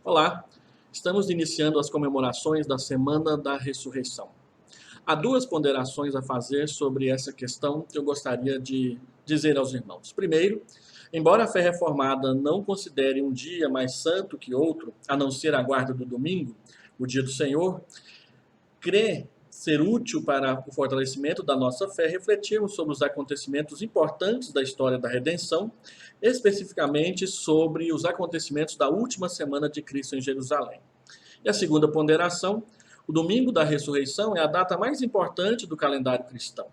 Olá, estamos iniciando as comemorações da Semana da Ressurreição. Há duas ponderações a fazer sobre essa questão que eu gostaria de dizer aos irmãos. Primeiro, embora a fé reformada não considere um dia mais santo que outro, a não ser a guarda do domingo, o dia do Senhor, crê ser útil para o fortalecimento da nossa fé refletirmos sobre os acontecimentos importantes da história da redenção, especificamente sobre os acontecimentos da última semana de Cristo em Jerusalém. E a segunda ponderação, o domingo da ressurreição é a data mais importante do calendário cristão,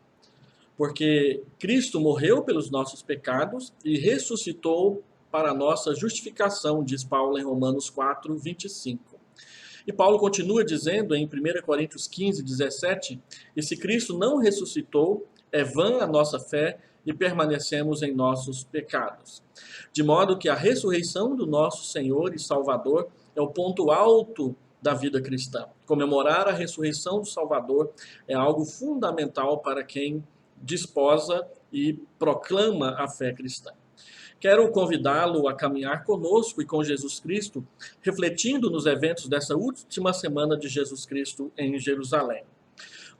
porque Cristo morreu pelos nossos pecados e ressuscitou para a nossa justificação, diz Paulo em Romanos 4, 25. E Paulo continua dizendo em 1 Coríntios 15, 17, e se Cristo não ressuscitou, é vã a nossa fé e permanecemos em nossos pecados. De modo que a ressurreição do nosso Senhor e Salvador é o ponto alto da vida cristã. Comemorar a ressurreição do Salvador é algo fundamental para quem desposa e proclama a fé cristã. Quero convidá-lo a caminhar conosco e com Jesus Cristo, refletindo nos eventos dessa última semana de Jesus Cristo em Jerusalém.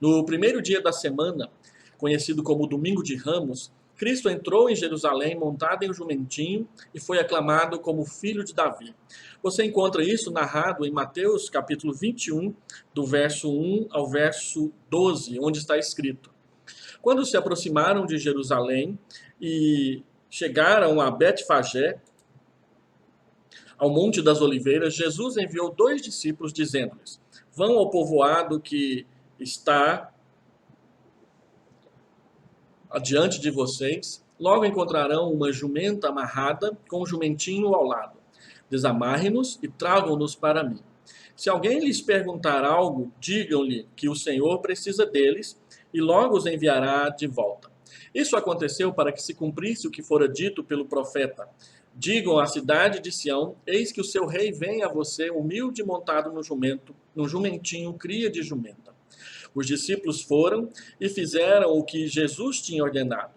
No primeiro dia da semana, conhecido como Domingo de Ramos, Cristo entrou em Jerusalém montado em um jumentinho e foi aclamado como filho de Davi. Você encontra isso narrado em Mateus capítulo 21, do verso 1 ao verso 12, onde está escrito: Quando se aproximaram de Jerusalém e chegaram a Betfagé, ao Monte das Oliveiras, Jesus enviou 2 discípulos dizendo-lhes: Vão ao povoado que está adiante de vocês, logo encontrarão uma jumenta amarrada com um jumentinho ao lado. Desamarre-nos e tragam-nos para mim. Se alguém lhes perguntar algo, digam-lhe que o Senhor precisa deles e logo os enviará de volta. Isso aconteceu para que se cumprisse o que fora dito pelo profeta. Digam à cidade de Sião, eis que o seu rei vem a você, humilde montado no jumentinho, cria de jumenta. Os discípulos foram e fizeram o que Jesus tinha ordenado.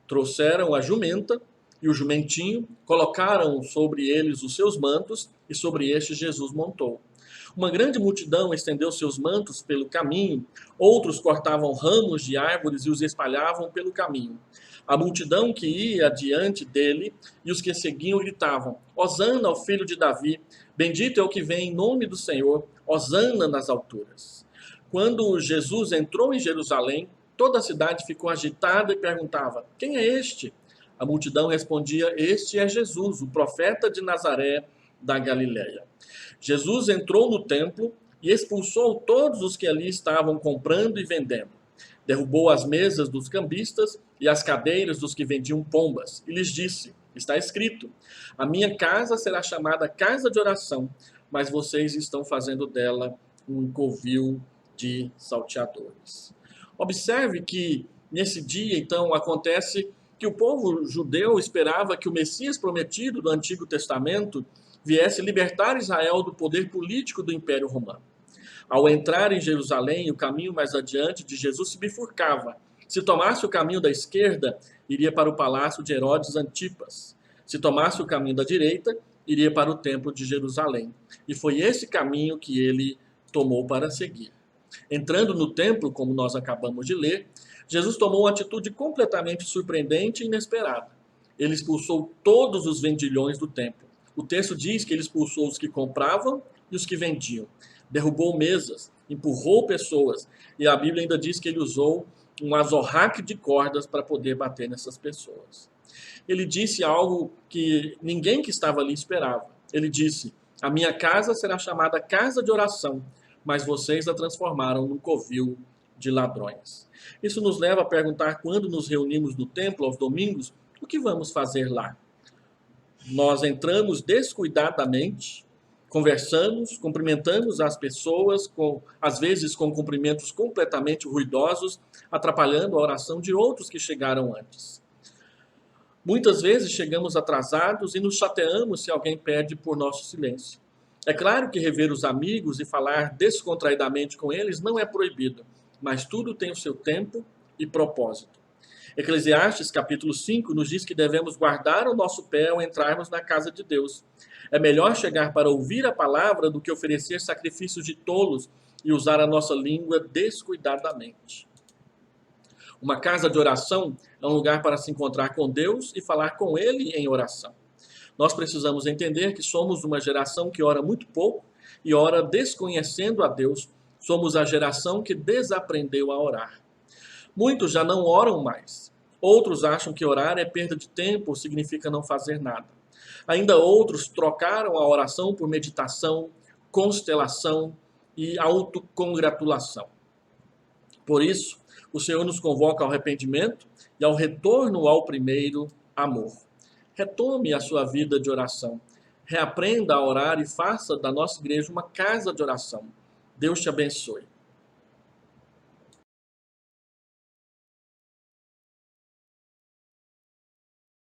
Trouxeram a jumenta e o jumentinho, colocaram sobre eles os seus mantos e sobre estes Jesus montou. Uma grande multidão estendeu seus mantos pelo caminho, outros cortavam ramos de árvores e os espalhavam pelo caminho. A multidão que ia adiante dele e os que seguiam gritavam: Hosana ao filho de Davi, bendito é o que vem em nome do Senhor, Hosana nas alturas. Quando Jesus entrou em Jerusalém, toda a cidade ficou agitada e perguntava: Quem é este? A multidão respondia: Este é Jesus, o profeta de Nazaré da Galileia. Jesus entrou no templo e expulsou todos os que ali estavam comprando e vendendo. Derrubou as mesas dos cambistas e as cadeiras dos que vendiam pombas e lhes disse: Está escrito, a minha casa será chamada casa de oração, mas vocês estão fazendo dela um covil de salteadores. Observe que nesse dia, então, acontece que o povo judeu esperava que o Messias prometido do Antigo Testamento viesse libertar Israel do poder político do Império Romano. Ao entrar em Jerusalém, o caminho mais adiante de Jesus se bifurcava. Se tomasse o caminho da esquerda, iria para o palácio de Herodes Antipas. Se tomasse o caminho da direita, iria para o templo de Jerusalém. E foi esse caminho que ele tomou para seguir. Entrando no templo, como nós acabamos de ler, Jesus tomou uma atitude completamente surpreendente e inesperada. Ele expulsou todos os vendilhões do templo. O texto diz que ele expulsou os que compravam e os que vendiam. Derrubou mesas, empurrou pessoas. E a Bíblia ainda diz que ele usou um azorraque de cordas para poder bater nessas pessoas. Ele disse algo que ninguém que estava ali esperava. Ele disse: A minha casa será chamada casa de oração, mas vocês a transformaram num covil de ladrões. Isso nos leva a perguntar, quando nos reunimos no templo aos domingos, o que vamos fazer lá? Nós entramos descuidadamente, conversamos, cumprimentamos as pessoas, às vezes com cumprimentos completamente ruidosos, atrapalhando a oração de outros que chegaram antes. Muitas vezes chegamos atrasados e nos chateamos se alguém pede por nosso silêncio. É claro que rever os amigos e falar descontraidamente com eles não é proibido, mas tudo tem o seu tempo e propósito. Eclesiastes capítulo 5 nos diz que devemos guardar o nosso pé ao entrarmos na casa de Deus. É melhor chegar para ouvir a palavra do que oferecer sacrifícios de tolos e usar a nossa língua descuidadamente. Uma casa de oração é um lugar para se encontrar com Deus e falar com Ele em oração. Nós precisamos entender que somos uma geração que ora muito pouco e ora desconhecendo a Deus. Somos a geração que desaprendeu a orar. Muitos já não oram mais. Outros acham que orar é perda de tempo, significa não fazer nada. Ainda outros trocaram a oração por meditação, constelação e autocongratulação. Por isso, o Senhor nos convoca ao arrependimento e ao retorno ao primeiro amor. Retome a sua vida de oração. Reaprenda a orar e faça da nossa igreja uma casa de oração. Deus te abençoe.